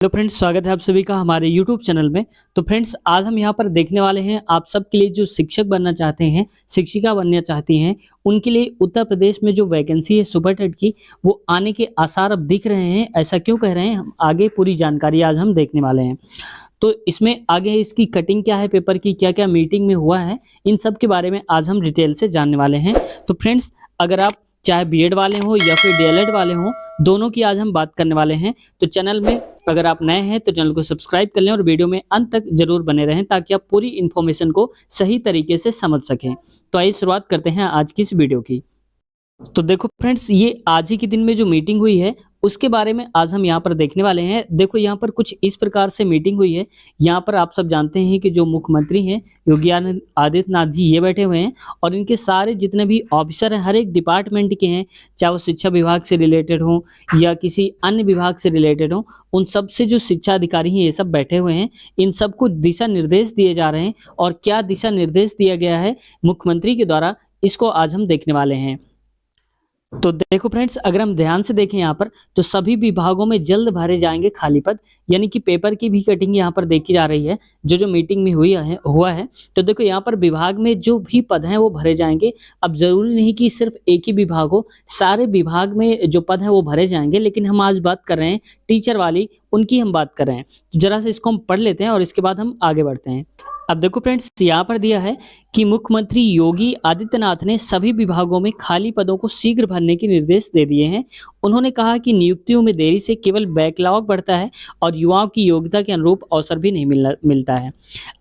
Hello friends, स्वागत है आप सभी का हमारे यूट्यूब चैनल में। तो फ्रेंड्स, आज हम यहाँ पर देखने वाले हैं आप सबके लिए जो शिक्षक बनना चाहते हैं, शिक्षिका बनना चाहती हैं, उनके लिए उत्तर प्रदेश में जो वैकेंसी है सुपर टेट की, वो आने के आसार अब दिख रहे हैं। ऐसा क्यों कह रहे हैं, हम आगे पूरी जानकारी आज हम देखने वाले हैं। तो इसमें आगे इसकी कटिंग क्या है, पेपर की क्या-क्या मीटिंग में हुआ है, इन सब के बारे में आज हम डिटेल से जानने वाले हैं। तो फ्रेंड्स, अगर आप चाहे बीएड वाले हों या फिर डीएलएड वाले हों, दोनों की आज हम बात करने वाले हैं। तो चैनल में अगर आप नए हैं तो चैनल को सब्सक्राइब कर लें और वीडियो में अंत तक ज़रूर बने रहें ताकि आप पूरी इन्फॉर्मेशन को सही तरीके से समझ सकें। तो आइए शुरुआत करते हैं आज की इस वीडियो की। तो देखो फ्रेंड्स, ये आज ही के दिन में जो मीटिंग हुई है उसके बारे में आज हम यहाँ पर देखने वाले हैं। देखो यहाँ पर कुछ इस प्रकार से मीटिंग हुई है। यहाँ पर आप सब जानते हैं कि जो मुख्यमंत्री हैं योगी आदित्यनाथ जी, ये बैठे हुए हैं और इनके सारे जितने भी ऑफिसर हैं हर एक डिपार्टमेंट के हैं, चाहे वो शिक्षा विभाग से रिलेटेड हों या किसी अन्य विभाग से रिलेटेड हों, उन सब से जो शिक्षा अधिकारी हैं ये सब बैठे हुए हैं। इन सबको दिशा निर्देश दिए जा रहे हैं और क्या दिशा निर्देश दिया गया है मुख्यमंत्री के द्वारा, इसको आज हम देखने वाले हैं। तो देखो फ्रेंड्स, अगर हम ध्यान से देखें यहाँ पर, तो सभी विभागों में जल्द भरे जाएंगे खाली पद, यानी कि पेपर की भी कटिंग यहाँ पर देखी जा रही है जो मीटिंग में हुआ है। तो देखो यहाँ पर विभाग में जो भी पद हैं वो भरे जाएंगे। अब जरूरी नहीं कि सिर्फ एक ही विभाग हो, सारे विभाग में जो पद हैं वो भरे जाएंगे, लेकिन हम आज बात कर रहे हैं टीचर वाली, उनकी हम बात कर रहे हैं। तो जरा से इसको हम पढ़ लेते हैं और इसके बाद हम आगे बढ़ते हैं। अब देखो फ्रेंड्स, यहाँ पर दिया है कि मुख्यमंत्री योगी आदित्यनाथ ने सभी विभागों में खाली पदों को शीघ्र भरने के निर्देश दे दिए हैं। उन्होंने कहा कि नियुक्तियों में देरी से केवल बैकलॉग बढ़ता है और युवाओं की योग्यता के अनुरूप अवसर भी नहीं मिलता है।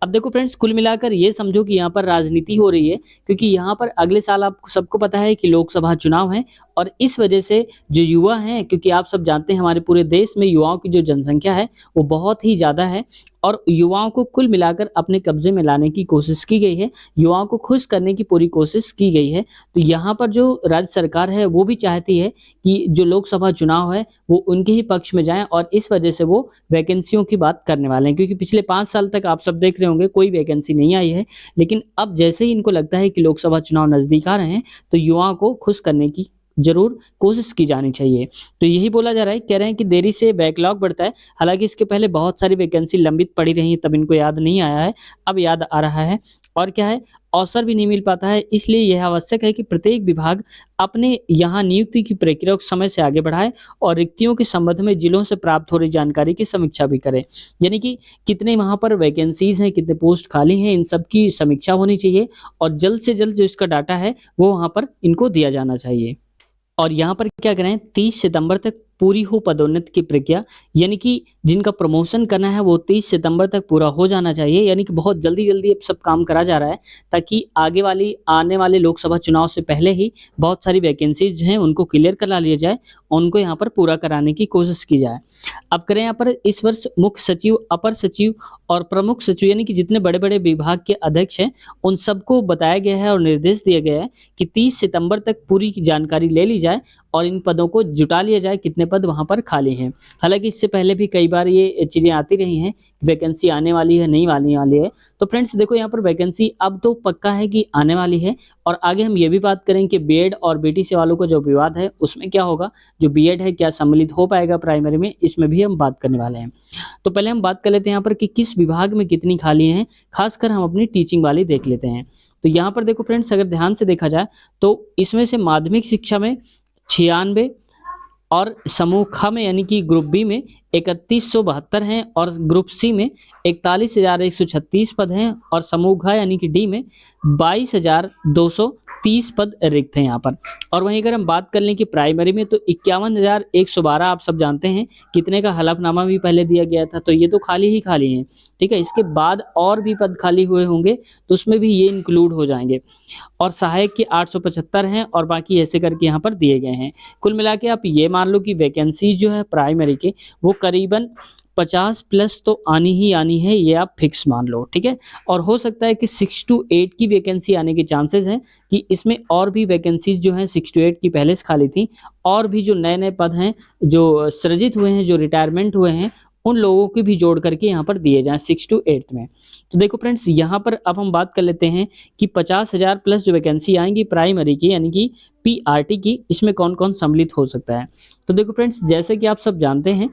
अब देखो फ्रेंड्स, कुल मिलाकर ये समझो कि यहाँ पर राजनीति हो रही है, क्योंकि यहाँ पर अगले साल आपको सबको पता है कि लोकसभा चुनाव है और इस वजह से जो युवा हैं, क्योंकि आप सब जानते हैं हमारे पूरे देश में युवाओं की जो जनसंख्या है वो बहुत ही ज़्यादा है और युवाओं को कुल मिलाकर अपने कब्जे में लाने की कोशिश की गई है, युवाओं को खुश करने की पूरी कोशिश की गई है। तो यहाँ पर जो राज्य सरकार है वो भी चाहती है कि जो लोकसभा चुनाव है वो उनके ही पक्ष में जाए और इस वजह से वो वैकेंसियों की बात करने वाले हैं, क्योंकि पिछले 5 साल तक आप सब देख रहे होंगे कोई वैकेंसी नहीं आई है। लेकिन अब जैसे ही इनको लगता है कि लोकसभा चुनाव नज़दीक आ रहे हैं तो युवाओं को खुश करने की ज़रूर कोशिश की जानी चाहिए। तो यही बोला जा रहा है, कह रहे हैं कि देरी से बैकलॉग बढ़ता है। हालाँकि इसके पहले बहुत सारी वैकेंसी लंबित पड़ी रही तब इनको याद नहीं आया है, अब याद आ रहा है। और क्या है, अवसर भी नहीं मिल पाता है, इसलिए यह आवश्यक है कि प्रत्येक विभाग अपने यहाँ नियुक्ति की प्रक्रिया को समय से आगे बढ़ाए और रिक्तियों के संबंध में जिलों से प्राप्त हो रही जानकारी की समीक्षा भी करे। यानी कि कितने वहाँ पर वैकेंसीज़ हैं, कितने पोस्ट खाली हैं, इन सब की समीक्षा होनी चाहिए और जल्द से जल्द जो इसका डाटा है वो वहाँ पर इनको दिया जाना चाहिए। और यहाँ पर क्या करें, 30 सितंबर तक पूरी हो पदोन्नति की प्रक्रिया, यानी कि जिनका प्रमोशन करना है वो 30 सितंबर तक पूरा हो जाना चाहिए। यानी कि बहुत जल्दी-जल्दी अब सब काम करा जा रहा है ताकि आने वाले लोकसभा चुनाव से पहले ही बहुत सारी वैकेंसीज़ हैं उनको क्लियर करा लिया जाए, उनको यहाँ पर पूरा कराने की कोशिश की जाए। अब करें यहाँ पर इस वर्ष मुख्य सचिव, अपर सचिव और प्रमुख सचिव, यानी कि जितने बड़े-बड़े विभाग के अध्यक्ष हैं उन सबको बताया गया है और निर्देश दिया गया है कि 30 सितंबर तक पूरी जानकारी ले ली जाए और इन पदों को जुटा लिया जाए, कितने पद वहाँ पर खाली हैं। हालाँकि इससे पहले भी कई बार ये चीज़ें आती रही हैं, वैकेंसी आने वाली है, नहीं आने वाली है। तो फ्रेंड्स देखो, यहाँ पर वैकेंसी अब तो पक्का है कि आने वाली है और आगे हम ये भी बात करेंगे कि बीएड और बीटीसी वालों का जो विवाद है उसमें क्या होगा, जो बीएड है क्या सम्मिलित हो पाएगा प्राइमरी में, इसमें भी हम बात करने वाले हैं। तो पहले हम बात कर लेते हैं यहाँ पर कि किस विभाग में कितनी खाली हैं, खासकर हम अपनी टीचिंग वाली देख लेते हैं। तो यहाँ पर देखो फ्रेंड्स, अगर ध्यान से देखा जाए तो इसमें से माध्यमिक शिक्षा में 96 और समूह ख में यानी कि ग्रुप बी में 3172 हैं और ग्रुप सी में 41,136 पद हैं और समूह घ यानी कि डी में 22,230 पद रिक्त हैं यहाँ पर। और वहीं अगर हम बात कर लें कि प्राइमरी में, तो 51,112 आप सब जानते हैं कितने का हलफनामा भी पहले दिया गया था, तो ये तो खाली ही खाली हैं। ठीक है, इसके बाद और भी पद खाली हुए होंगे तो उसमें भी ये इंक्लूड हो जाएंगे और सहायक के 875 हैं और बाकी ऐसे करके यहाँ पर दिए गए हैं। कुल मिला के आप ये मान लो कि वैकेंसी जो है प्राइमरी के वो करीबन 50 प्लस तो आनी ही आनी है, ये आप फिक्स मान लो। ठीक है, और हो सकता है कि 6 to 8 की वैकेंसी आने के चांसेस हैं कि इसमें और भी वैकेंसीज जो हैं 6 to 8 की पहले से खाली थी और भी जो नए-नए पद हैं जो सृजित हुए हैं, जो रिटायरमेंट हुए हैं, उन लोगों की भी जोड़ करके यहाँ पर दिए जाएँ 6 to 8 में। तो देखो फ्रेंड्स, यहाँ पर अब हम बात कर लेते हैं कि 50,000 प्लस जो वैकेंसी आएँगी प्राइमरी की यानी कि पीआरटी की, इसमें कौन-कौन सम्मिलित हो सकता है। तो देखो फ्रेंड्स, जैसे कि आप सब जानते हैं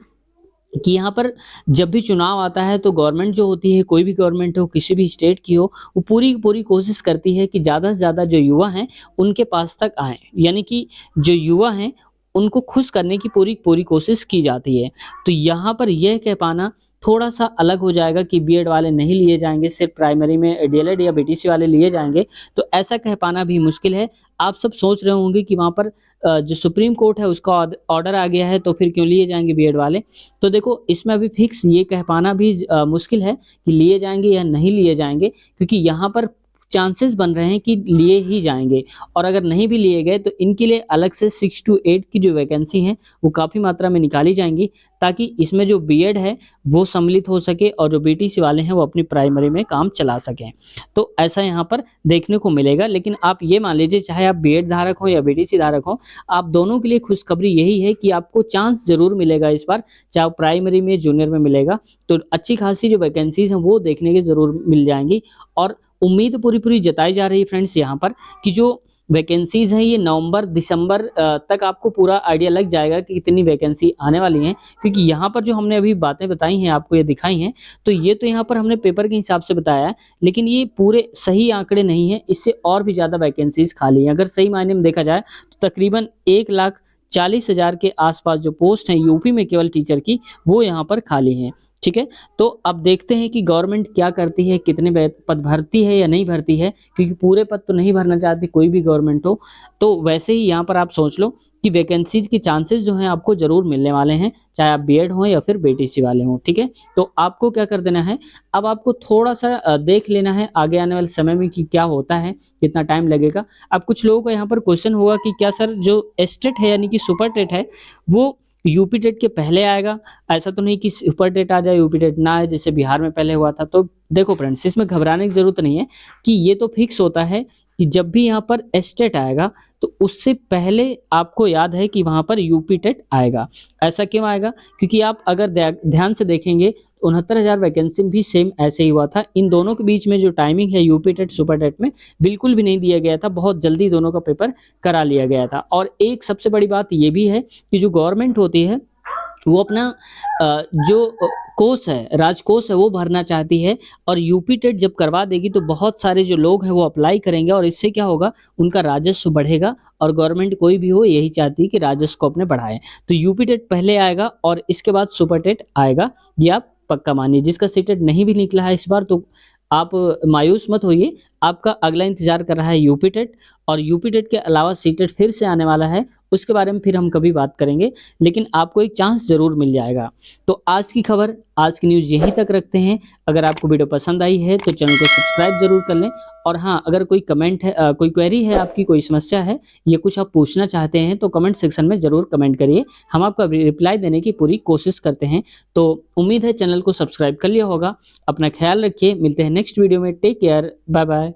कि यहाँ पर जब भी चुनाव आता है तो गवर्नमेंट जो होती है, कोई भी गवर्नमेंट हो, किसी भी स्टेट की हो, वो पूरी की पूरी कोशिश करती है कि ज़्यादा से ज़्यादा जो युवा हैं, उनके पास तक आएँ। यानी कि जो युवा हैं, उनको खुश करने की पूरी पूरी कोशिश की जाती है। तो यहाँ पर यह कह पाना थोड़ा-सा अलग हो जाएगा कि बीएड वाले नहीं लिए जाएँगे, सिर्फ़ प्राइमरी में डीएलएड या बीटीसी वाले लिए जाएँगे, तो ऐसा कह पाना भी मुश्किल है। आप सब सोच रहे होंगे कि वहाँ पर जो सुप्रीम कोर्ट है उसका ऑर्डर आ गया है, तो फिर क्यों लिए जाएँगे बीएड वाले? तो देखो इसमें अभी फिक्स ये कह पाना भी मुश्किल है कि लिए जाएँगे या नहीं लिए जाएँगे, क्योंकि यहाँ पर चांसेस बन रहे हैं कि लिए ही जाएँगे, और अगर नहीं भी लिए गए तो इनके लिए अलग से 6 टू 8 की जो वैकेंसी है वो काफ़ी मात्रा में निकाली जाएँगी, ताकि इसमें जो बीएड है वो सम्मिलित हो सके और जो बीटीसी वाले हैं वो अपनी प्राइमरी में काम चला सकें। तो ऐसा यहाँ पर देखने को मिलेगा, लेकिन आप ये मान लीजिए चाहे आप बीएड धारक हो या बीटीसी धारक हो, आप दोनों के लिए खुशखबरी यही है कि आपको चांस ज़रूर मिलेगा इस बार, चाहे प्राइमरी में, जूनियर में मिलेगा। तो अच्छी खासी जो वैकेंसीज़ हैं वो देखने की ज़रूर मिल जाएँगी, और उम्मीद पूरी-पूरी जताई जा रही है फ्रेंड्स यहाँ पर कि जो वैकेंसीज़ हैं ये नवंबर-दिसंबर तक आपको पूरा आइडिया लग जाएगा कि कितनी वैकेंसी आने वाली हैं। क्योंकि यहाँ पर जो हमने अभी बातें बताई हैं, आपको ये दिखाई हैं, तो ये तो यहाँ पर हमने पेपर के हिसाब से बताया है, लेकिन ये पूरे सही आंकड़े नहीं हैं, इससे और भी ज़्यादा वैकेंसीज़ खाली हैं। अगर सही मायने में देखा जाए तो तकरीबन 1,40,000 के आस-पास जो पोस्ट हैं यूपी में केवल टीचर की, वो यहाँ पर खाली हैं। ठीक है? तो अब देखते हैं कि गवर्नमेंट क्या करती है, कितने पद भरती है या नहीं भरती है, क्योंकि पूरे पद तो नहीं भरना चाहती कोई भी गवर्नमेंट हो। तो वैसे ही यहाँ पर आप सोच लो कि वैकेंसीज़ के चांसेस जो हैं आपको ज़रूर मिलने वाले हैं, चाहे आप बीएड हों या फिर बीटीसी वाले हों, ठीक है? तो आपको क्या कर देना है, अब आपको थोड़ा-सा देख लेना है आगे आने वाले समय में कि क्या होता है, कितना टाइम लगेगा। अब कुछ लोगों का यहाँ पर क्वेश्चन होगा कि क्या सर जो एसटेट है यानी कि सुपर टेट है, वो यूपी टेट के पहले आएगा? ऐसा तो नहीं कि सुपर टेट आ जाए, यूपी टेट ना आए, जैसे बिहार में पहले हुआ था। तो देखो फ्रेंड्स, इसमें घबराने की ज़रूरत नहीं है कि ये तो फिक्स होता है कि जब भी यहाँ पर एसटेट आएगा, तो उससे पहले आपको याद है कि वहाँ पर यूपी टेट आएगा। ऐसा क्यों आएगा? क्योंकि आप अगर ध्यान से देखेंगे, 69,000 वैकेंसी भी सेम ऐसे ही हुआ था। इन दोनों के बीच में जो टाइमिंग है यूपी टेट, सुपर टेट में बिल्कुल भी नहीं दिया गया था, बहुत जल्दी दोनों का पेपर करा लिया गया था। और एक सबसे बड़ी बात ये भी है कि जो गवर्नमेंट होती है, वो अपना जो कोष है, राजकोष है, वो भरना चाहती है, और यूपी टेट जब करवा देगी तो बहुत सारे जो लोग हैं वो अप्लाई करेंगे, और इससे क्या होगा, उनका राजस्व बढ़ेगा, और गवर्नमेंट कोई भी हो यही चाहती है कि राजस्व को अपने बढ़ाएँ। तो यूपी टेट पहले आएगा और इसके बाद सुपर टेट आएगा, ये आप पक्का मानिए। जिसका सीटेट नहीं भी निकला है इस बार, तो आप मायूस मत होइए, आपका अगला इंतज़ार कर रहा है यूपी टेट, और यूपी टेट के अलावा सीटेट फिर से आने वाला है, उसके बारे में फिर हम कभी बात करेंगे, लेकिन आपको एक चांस ज़रूर मिल जाएगा। तो आज की खबर, आज की न्यूज़ यहीं तक रखते हैं। अगर आपको वीडियो पसंद आई है तो चैनल को सब्सक्राइब ज़रूर कर लें, और हाँ, अगर कोई कमेंट है, कोई क्वेरी है आपकी, कोई समस्या है या कुछ आप पूछना चाहते हैं, तो कमेंट सेक्शन में ज़रूर कमेंट करिए। हम आपका रिप्लाई देने की पूरी कोशिश करते हैं। तो उम्मीद है चैनल को सब्सक्राइब कर लिया होगा। अपना ख्याल रखिए, मिलते हैं नेक्स्ट वीडियो में। Take care, bye bye.